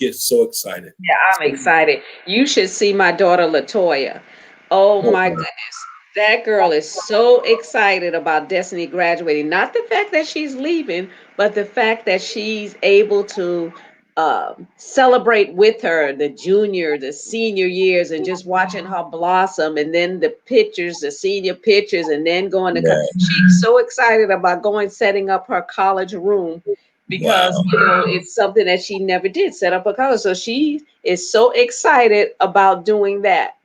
S2: get so excited.
S1: Yeah, I'm excited. You should see my daughter Latoya. Oh
S2: Oh,
S1: my goodness. That girl is so excited about Destiny graduating. Not the fact that she's leaving, but the fact that she's able to celebrate with her the junior, the senior years, and just watching her blossom, and then the pictures, the senior pictures, and then going to.
S2: yeah.
S1: She's so excited about setting up her college room because
S2: Wow.
S1: it's something that she never did, set up a college. So she is so excited about doing that.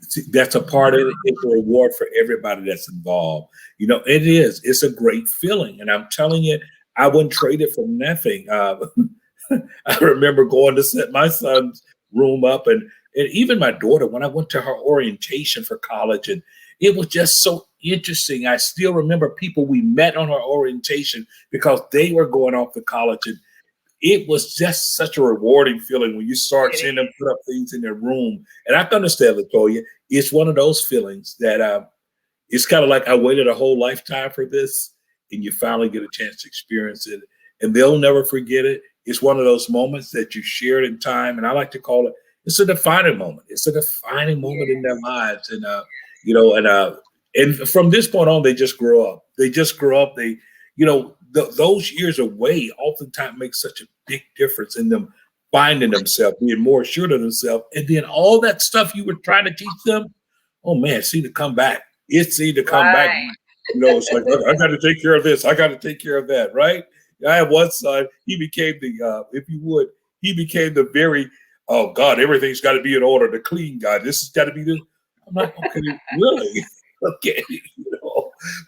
S2: See, that's a part of it. It's a reward for everybody that's involved. It is. It's a great feeling. And I'm telling you, I wouldn't trade it for nothing. I remember going to set my son's room up, and even my daughter, when I went to her orientation for college, and it was just so interesting. I still remember people we met on our orientation because they were going off to college, and it was just such a rewarding feeling when you start seeing them put up things in their room. And I can understand, Latoya, it's one of those feelings that it's kind of like I waited a whole lifetime for this, and you finally get a chance to experience it, and they'll never forget it. It's one of those moments that you shared in time, and I like to call it, it's a defining moment. It's a defining moment in their lives, and from this point on, they just grow up. They just grow up. They, those years away oftentimes make such a big difference in them finding themselves, being more assured of themselves, and then all that stuff you were trying to teach them, oh man, it seemed to come back. It seemed to come back.
S1: Right.
S2: It's like I got to take care of this. I got to take care of that. Right. I have one son. He became if you would, he became the very, oh God, everything's got to be in order. The clean guy. This has got to be the. I'm like, okay, really? Okay,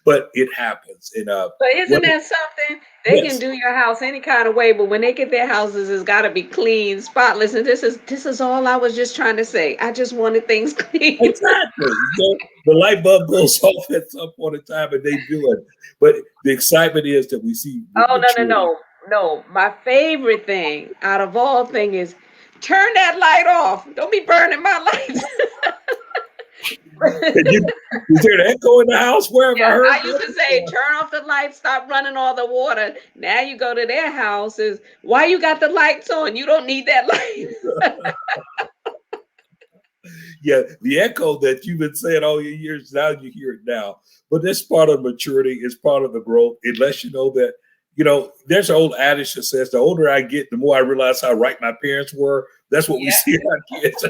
S2: but it happens. And
S1: But isn't that something? They can
S2: yes,
S1: do your house any kind of way, but when they get their houses, it's got to be clean, spotless. And this is all I was just trying to say. I just wanted things clean.
S2: exactly. The light bulb goes off at some point in time, and they do it. But the excitement is that we see
S1: Oh, no, no,
S2: maturity.
S1: no, no. My favorite thing out of all things is turn that light off. Don't be burning my lights.
S2: And you hear the echo in the house? Where have I heard
S1: I used to
S2: that
S1: say,
S2: before?
S1: turn off the lights, stop running all the water. Now you go to their houses. Why you got the lights on? You don't need that light.
S2: Yeah, the echo that you've been saying all your years, now you hear it now. But that's part of maturity, it's part of the growth. It lets you know that, there's an old adage that says the older I get, the more I realize how right my parents were. That's what we see in our kids.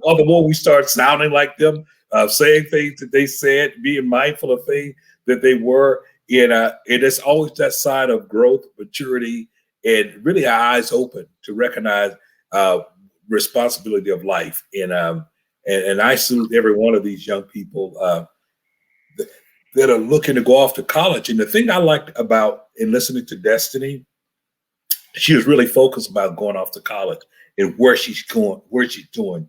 S2: Or the more we start sounding like them, saying things that they said, being mindful of things that they were. And it's always that side of growth, maturity, and really our eyes open to recognize responsibility of life. And I salute every one of these young people that are looking to go off to college. And the thing I liked about in listening to Destiny, she was really focused about going off to college and where she's going, where she's doing,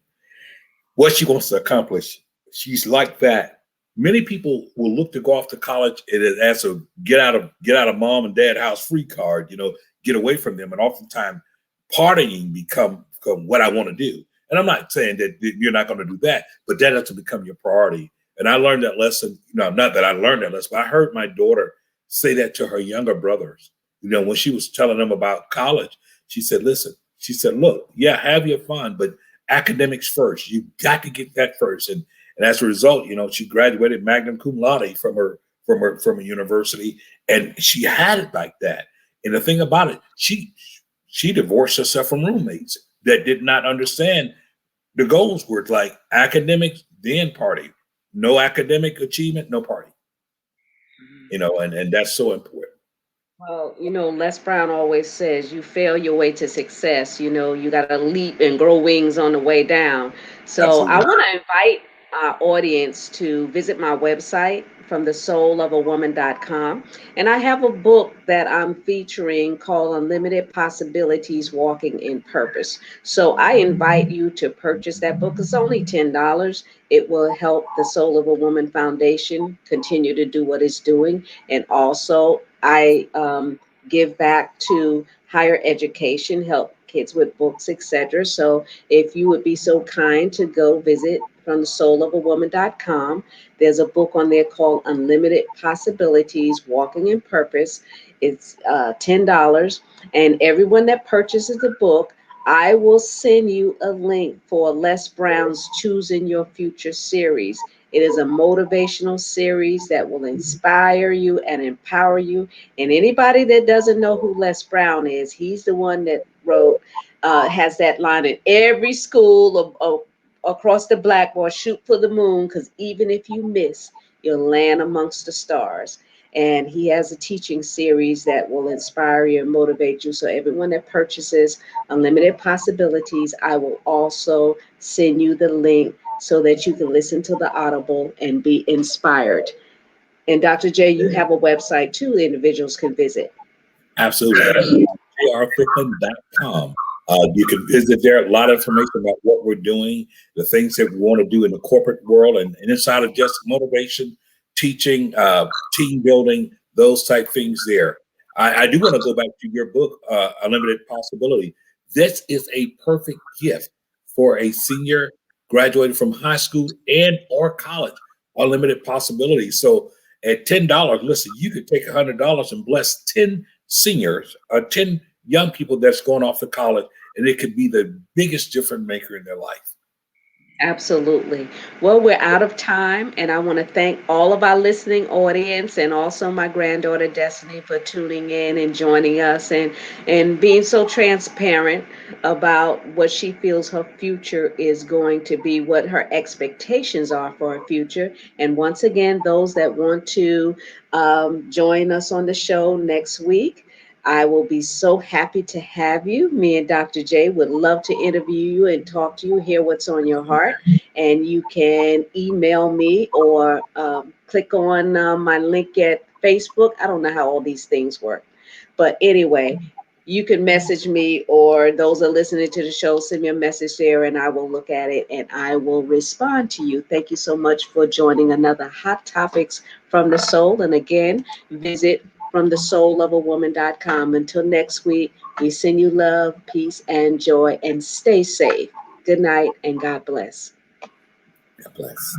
S2: what she wants to accomplish. She's like that. Many people will look to go off to college and as a get out of mom and dad house free card, get away from them. And oftentimes partying become what I want to do. And I'm not saying that you're not going to do that, but that has to become your priority. And I learned that lesson, not that I learned that lesson, but I heard my daughter say that to her younger brothers. When she was telling them about college, she said, listen, she said, look, yeah, have your fun, but academics first. You got to get that first. And as a result, she graduated magna cum laude from a university, and she had it like that. And the thing about it, she divorced herself from roommates that did not understand the goals were like academics, then party. No academic achievement, no party. And that's so important.
S1: Well, Les Brown always says you fail your way to success. You got to leap and grow wings on the way down. So I
S2: Absolutely.
S1: want to invite our audience to visit my website from thesoulofAwoman.com. And I have a book that I'm featuring called Unlimited Possibilities Walking in Purpose. So I invite you to purchase that book. It's only $10. It will help the Soul of a Woman Foundation continue to do what it's doing. And also, I give back to higher education, help kids with books, etc. So if you would be so kind to go visit from thesoulawoman.com, there's a book on there called Unlimited Possibilities Walking in Purpose. It's $10. And everyone that purchases the book, I will send you a link for Les Brown's Choosing Your Future series. It is a motivational series that will inspire you and empower you. And anybody that doesn't know who Les Brown is, he's the one that has that line in every school across the blackboard, shoot for the moon, because even if you miss, you'll land amongst the stars. And he has a teaching series that will inspire you and motivate you. So everyone that purchases Unlimited Possibilities, I will also send you the link so that you can listen to the Audible and be inspired. And Dr. J, you have a website too, individuals can visit.
S2: Absolutely. jrthicklin.com. You can visit there. A lot of information about what we're doing, the things that we want to do in the corporate world, and inside of just motivation, teaching, team building, those type things there. I do want to go back to your book, Unlimited Possibility. This is a perfect gift for a senior graduated from high school and or college. Unlimited Possibilities. So at $10, listen, you could take $100 and bless 10 seniors, 10 young people that's going off to college, and it could be the biggest difference maker in their life.
S1: Absolutely. Well, we're out of time, and I want to thank all of our listening audience and also my granddaughter Destiny for tuning in and joining us and being so transparent about what she feels her future is going to be, what her expectations are for her future. And once again, those that want to join us on the show next week, I will be so happy to have you. Me and Dr. J would love to interview you and talk to you, hear what's on your heart. And you can email me or click on my link at Facebook. I don't know how all these things work. But anyway, you can message me, or those are listening to the show, send me a message there and I will look at it and I will respond to you. Thank you so much for joining another Hot Topics from the Soul. And again, visit fromthesoulofAwoman.com. Until next week, we send you love, peace, and joy, and stay safe. Good night, and God bless.
S2: God bless.